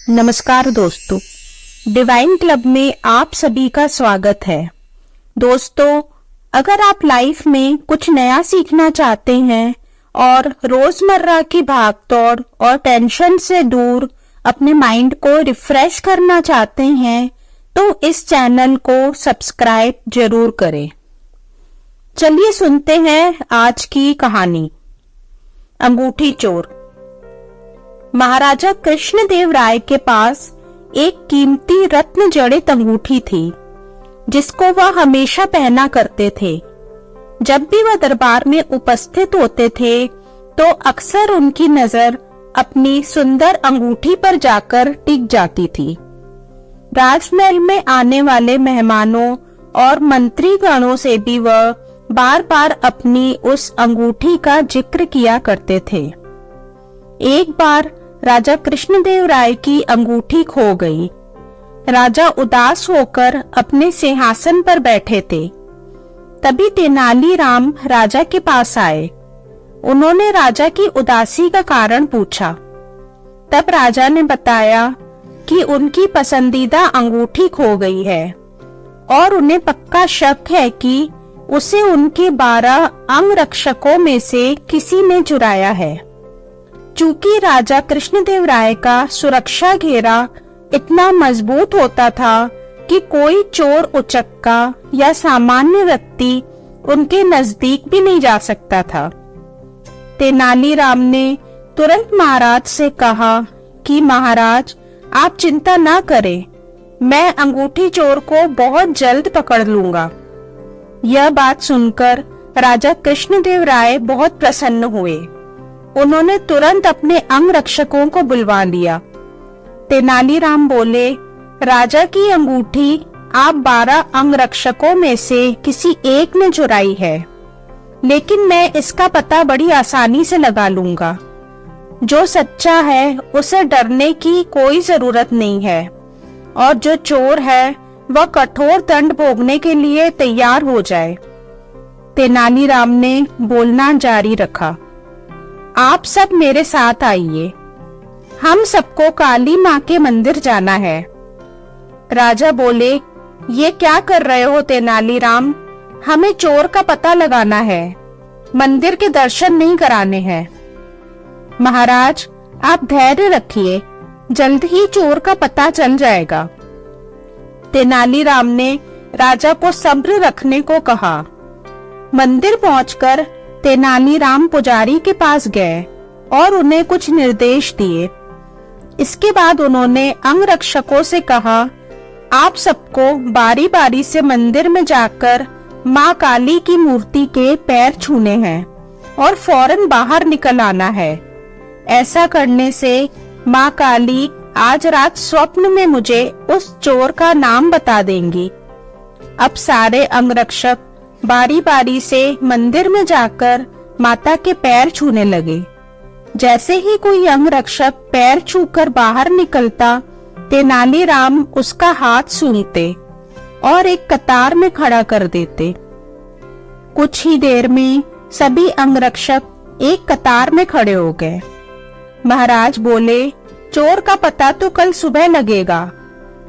नमस्कार दोस्तों, divine club में आप सभी का स्वागत है। दोस्तों, अगर आप लाइफ में कुछ नया सीखना चाहते हैं और रोजमर्रा की भागदौड़ और टेंशन से दूर अपने माइंड को रिफ्रेश करना चाहते हैं तो इस चैनल को सब्सक्राइब जरूर करें। चलिए सुनते हैं आज की कहानी। अंगूठी चोर। महाराजा कृष्णदेव राय के पास एक कीमती रत्न जड़ित अंगूठी थी जिसको वह हमेशा पहना करते थे। जब भी वह दरबार में उपस्थित होते थे तो अक्सर उनकी नजर अपनी सुंदर अंगूठी पर जाकर टिक जाती थी। राजमहल में आने वाले मेहमानों और मंत्री गणों से भी वह बार बार अपनी उस अंगूठी का जिक्र किया करते थे। एक बार राजा कृष्णदेव राय की अंगूठी खो गई। राजा उदास होकर अपने सिंहासन पर बैठे थे। तभी तेनालीराम राजा के पास आए। उन्होंने राजा की उदासी का कारण पूछा। तब राजा ने बताया कि उनकी पसंदीदा अंगूठी खो गई है और उन्हें पक्का शक है कि उसे उनके 12 अंगरक्षकों में से किसी ने चुराया है। चूंकि राजा कृष्णदेव राय का सुरक्षा घेरा इतना मजबूत होता था कि कोई चोर उचक्का या सामान्य व्यक्ति उनके नजदीक भी नहीं जा सकता था। तेनालीराम ने तुरंत महाराज से कहा कि महाराज, आप चिंता ना करें, मैं अंगूठी चोर को बहुत जल्द पकड़ लूंगा। यह बात सुनकर राजा कृष्णदेव राय बहुत प्रसन्न हुए। उन्होंने तुरंत अपने अंगरक्षकों को बुलवा लिया। तेनालीराम बोले, राजा की अंगूठी आप 12 अंगरक्षकों में से किसी एक ने चुराई है, लेकिन मैं इसका पता बड़ी आसानी से लगा लूंगा। जो सच्चा है उसे डरने की कोई जरूरत नहीं है और जो चोर है वह कठोर दंड भोगने के लिए तैयार हो जाए। तेनालीराम ने बोलना जारी रखा, आप सब मेरे साथ आइए, हम सबको काली माँ के मंदिर जाना है। राजा बोले, ये क्या कर रहे हो तेनालीराम, हमें चोर का पता लगाना है, मंदिर के दर्शन नहीं कराने हैं। महाराज, आप धैर्य रखिए, जल्द ही चोर का पता चल जाएगा। तेनालीराम ने राजा को सब्र रखने को कहा। मंदिर पहुंचकर तेनालीराम पुजारी के पास गए और उन्हें कुछ निर्देश दिए। इसके बाद उन्होंने अंगरक्षकों से कहा, आप सबको बारी बारी से मंदिर में जाकर माँ काली की मूर्ति के पैर छूने हैं और फौरन बाहर निकल आना है। ऐसा करने से माँ काली आज रात स्वप्न में मुझे उस चोर का नाम बता देंगी। अब सारे अंगरक्षक बारी बारी से मंदिर में जाकर माता के पैर छूने लगे। जैसे ही कोई अंगरक्षक पैर छूकर बाहर निकलता, तेनालीराम उसका हाथ सूंघते और एक कतार में खड़ा कर देते। कुछ ही देर में सभी अंगरक्षक एक कतार में खड़े हो गए। महाराज बोले, चोर का पता तो कल सुबह लगेगा,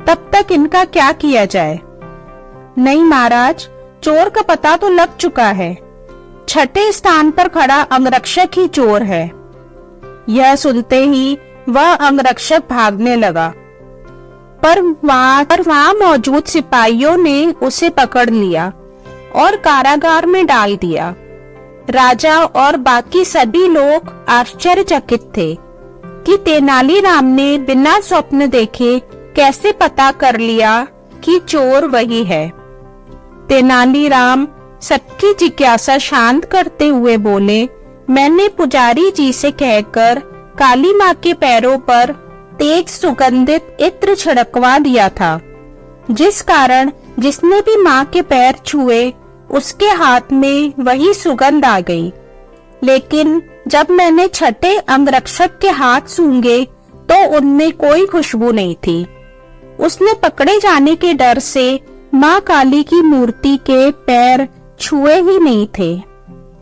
तब तक इनका क्या किया जाए? नहीं महाराज, चोर का पता तो लग चुका है, 6ठे स्थान पर खड़ा अंगरक्षक ही चोर है। यह सुनते ही वह अंगरक्षक भागने लगा, पर वहाँ मौजूद सिपाहियों ने उसे पकड़ लिया और कारागार में डाल दिया। राजा और बाकी सभी लोग आश्चर्यचकित थे कि तेनालीराम ने बिना स्वप्न देखे कैसे पता कर लिया कि चोर वही है। तेनालीराम सबकी जिज्ञासा शांत करते हुए बोले, मैंने पुजारी जी से कहकर काली माँ के पैरों पर तेज सुगंधित इत्र छिड़कवा दिया था, जिस कारण जिसने भी माँ के पैर छुए उसके हाथ में वही सुगंध आ गई। लेकिन जब मैंने 6ठे अंगरक्षक के हाथ सूंघे तो उनमें कोई खुशबू नहीं थी। उसने पकड़े जाने के डर से माँ काली की मूर्ति के पैर छुए ही नहीं थे।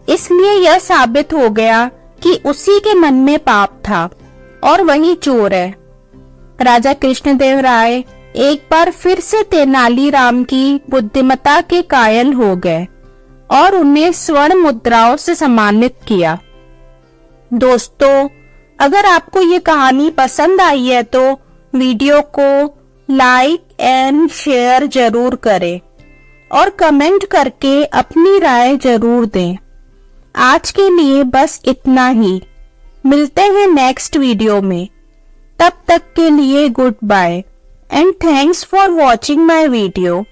इसलिए यह साबित हो गया कि उसी के मन में पाप था और वही चोर है। राजा कृष्णदेव राय एक बार फिर से तेनालीराम की बुद्धिमत्ता के कायल हो गए और उन्हें स्वर्ण मुद्राओं से सम्मानित किया। दोस्तों, अगर आपको ये कहानी पसंद आई है तो वीडियो को लाइक एंड शेयर जरूर करें और कमेंट करके अपनी राय जरूर दें। आज के लिए बस इतना ही। मिलते हैं नेक्स्ट वीडियो में। तब तक के लिए goodbye and thanks for watching my video.